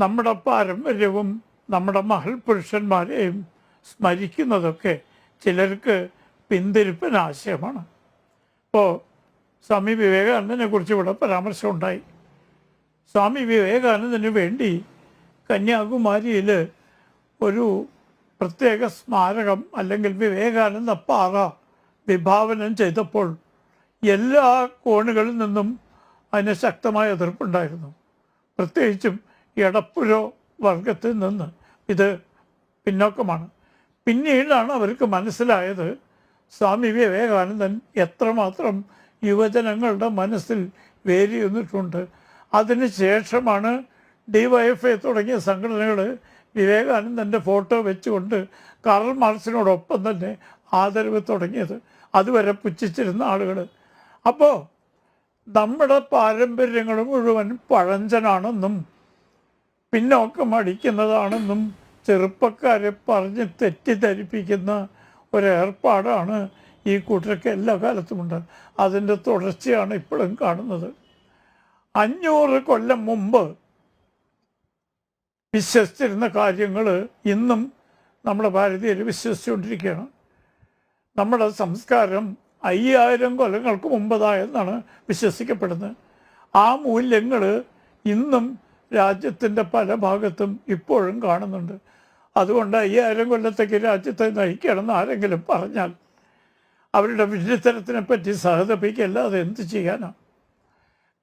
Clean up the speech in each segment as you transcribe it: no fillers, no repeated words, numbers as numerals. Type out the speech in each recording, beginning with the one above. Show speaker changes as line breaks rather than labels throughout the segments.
നമ്മുടെ പാരമ്പര്യവും നമ്മുടെ മഹൽ പുരുഷന്മാരെയും സ്മരിക്കുന്നതൊക്കെ ചിലർക്ക് പിന്തിരിപ്പൻ ആശയമാണ്. ഇപ്പോൾ സ്വാമി വിവേകാനന്ദനെ കുറിച്ച് ഇവിടെ പരാമർശമുണ്ടായി. സ്വാമി വിവേകാനന്ദന് വേണ്ടി കന്യാകുമാരിയിൽ ഒരു പ്രത്യേക സ്മാരകം അല്ലെങ്കിൽ വിവേകാനന്ദ പാറ വിഭാവനം ചെയ്തപ്പോൾ എല്ലാ കോണുകളിൽ നിന്നും അതിന് ശക്തമായ എതിർപ്പുണ്ടായിരുന്നു. പ്രത്യേകിച്ചും എടപ്പുര വർഗത്തിൽ നിന്ന് ഇത് പിന്നോക്കമാണ്. പിന്നീടാണ് അവർക്ക് മനസ്സിലായത് സ്വാമി വിവേകാനന്ദൻ എത്രമാത്രം യുവജനങ്ങളുടെ മനസ്സിൽ വേരിയുന്നിട്ടുണ്ട്. അതിന് ശേഷമാണ് DYFI തുടങ്ങിയ സംഘടനകൾ വിവേകാനന്ദൻ്റെ ഫോട്ടോ വെച്ചുകൊണ്ട് കാറൽ മാർക്സിനോടൊപ്പം തന്നെ ആദരവ് തുടങ്ങിയത്. അതുവരെ പുച്ഛിച്ചിരുന്ന ആളുകൾ. അപ്പോൾ നമ്മുടെ പാരമ്പര്യങ്ങൾ മുഴുവൻ പഴഞ്ചനാണെന്നും പിന്നോക്കം അടിക്കുന്നതാണെന്നും ചെറുപ്പക്കാരെ പറഞ്ഞ് തെറ്റിദ്ധരിപ്പിക്കുന്ന ഒരേർപ്പാടാണ് ഈ കൂട്ടർക്ക് എല്ലാ കാലത്തുമുണ്ട്. അതിൻ്റെ തുടർച്ചയാണ് ഇപ്പോഴും കാണുന്നത്. 500 കൊല്ലം മുമ്പ് വിശ്വസിച്ചിരുന്ന കാര്യങ്ങൾ ഇന്നും നമ്മുടെ ഭാരതീയർ വിശ്വസിച്ചുകൊണ്ടിരിക്കുകയാണ്. നമ്മുടെ സംസ്കാരം 5000 കൊല്ലങ്ങൾക്ക് മുമ്പതായെന്നാണ് വിശ്വസിക്കപ്പെടുന്നത്. ആ മൂല്യങ്ങൾ ഇന്നും രാജ്യത്തിൻ്റെ പല ഭാഗത്തും ഇപ്പോഴും കാണുന്നുണ്ട്. അതുകൊണ്ട് 5000 കൊല്ലത്തേക്ക് രാജ്യത്തെ നയിക്കണമെന്ന് ആരെങ്കിലും പറഞ്ഞാൽ അവരുടെ വിഡ്ഢിത്തരത്തിനെ പറ്റി സഹതപിക്കല്ലാതെ എന്ത് ചെയ്യാനാണ്?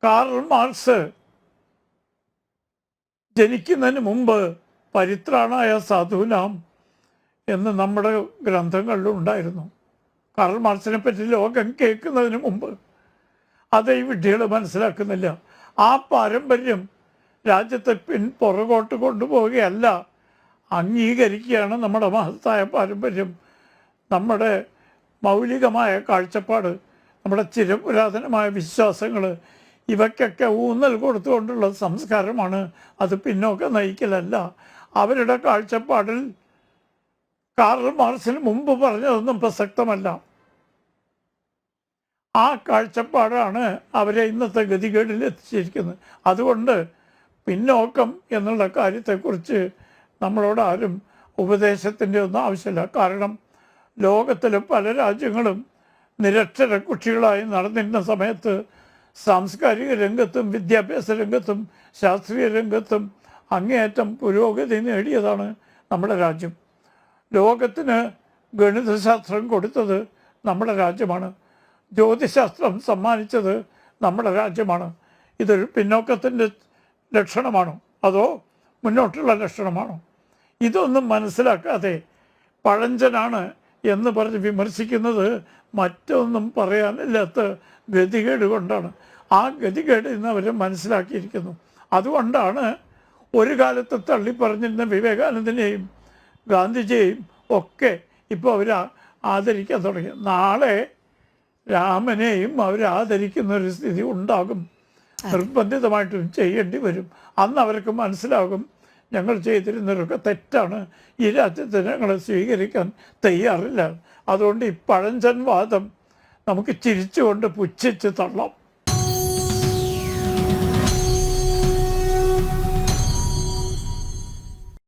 കാറൽ മാർക്സ് ജനിക്കുന്നതിന് മുമ്പ് പരിത്രാണായ സാധൂനാം എന്ന് നമ്മുടെ ഗ്രന്ഥങ്ങളിലുണ്ടായിരുന്നു. കാറൽ മാർക്സിനെ പറ്റി ലോകം കേൾക്കുന്നതിന് മുമ്പ്. അത് ഈ വിഡ്ഢികൾ മനസ്സിലാക്കുന്നില്ല. ആ പാരമ്പര്യം രാജ്യത്തെ പുറകോട്ട് കൊണ്ടുപോവുകയല്ല, അംഗീകരിക്കുകയാണ് നമ്മുടെ മഹത്തായ പാരമ്പര്യം. നമ്മുടെ മൗലികമായ കാഴ്ചപ്പാട്, നമ്മുടെ ചിരപുരാതനമായ വിശ്വാസങ്ങൾ, ഇവയ്ക്കൊക്കെ ഊന്നൽ കൊടുത്തുകൊണ്ടുള്ള സംസ്കാരമാണ്. അത് പിന്നോക്കം നയിക്കലല്ല. അവരുടെ കാഴ്ചപ്പാടിൽ കാറൽ മാർക്സിന് മുമ്പ് പറഞ്ഞതൊന്നും പ്രസക്തമല്ല. ആ കാഴ്ചപ്പാടാണ് അവരെ ഇന്നത്തെ ഗതികേടിൽ എത്തിച്ചിരിക്കുന്നത്. അതുകൊണ്ട് പിന്നോക്കം എന്നുള്ള കാര്യത്തെക്കുറിച്ച് നമ്മളോട് ആരും ഉപദേശത്തിൻ്റെ ഒന്നും ആവശ്യമില്ല. കാരണം ലോകത്തിലെ പല രാജ്യങ്ങളും നിരക്ഷര കുട്ടികളായി നടന്നിരുന്ന സമയത്ത് സാംസ്കാരിക രംഗത്തും വിദ്യാഭ്യാസ രംഗത്തും ശാസ്ത്രീയ രംഗത്തും അങ്ങേയറ്റം പുരോഗതി നേടിയതാണ് നമ്മുടെ രാജ്യം. ലോകത്തിന് ഗണിതശാസ്ത്രം കൊടുത്തത് നമ്മുടെ രാജ്യമാണ്. ജ്യോതിശാസ്ത്രം സമ്മാനിച്ചത് നമ്മുടെ രാജ്യമാണ്. ഇതൊരു പിന്നോക്കത്തിൻ്റെ ലക്ഷണമാണോ അതോ മുന്നോട്ടുള്ള ലക്ഷണമാണോ? ഇതൊന്നും മനസ്സിലാക്കാതെ പഴഞ്ചനാണ് എന്ന് പറഞ്ഞ് വിമർശിക്കുന്നത് മറ്റൊന്നും പറയാനില്ലാത്ത ഗതികേട് കൊണ്ടാണ്. ആ ഗതികേട് ഇന്ന് അവർ മനസ്സിലാക്കിയിരിക്കുന്നു. അതുകൊണ്ടാണ് ഒരു കാലത്ത് തള്ളിപ്പറഞ്ഞിരുന്ന വിവേകാനന്ദനെയും ഗാന്ധിജിയെയും ഒക്കെ ഇപ്പോൾ അവർ ആദരിക്കാൻ തുടങ്ങി. നാളെ രാമനെയും അവർ ആദരിക്കുന്ന ഒരു സ്ഥിതി ഉണ്ടാകും. നിർബന്ധിതമായിട്ടും ചെയ്യേണ്ടി വരും. അന്ന് അവർക്ക് മനസ്സിലാകും ഞങ്ങൾ ചെയ്തിരുന്നവരൊക്കെ തെറ്റാണ്, ഈ രാജ്യത്തെ ഞങ്ങളെ സ്വീകരിക്കാൻ തയ്യാറില്ല. അതുകൊണ്ട് ഈ പഴഞ്ചൻ വാദം നമുക്ക് ചിരിച്ചുകൊണ്ട് പുച്ഛിച്ച് തള്ളാം.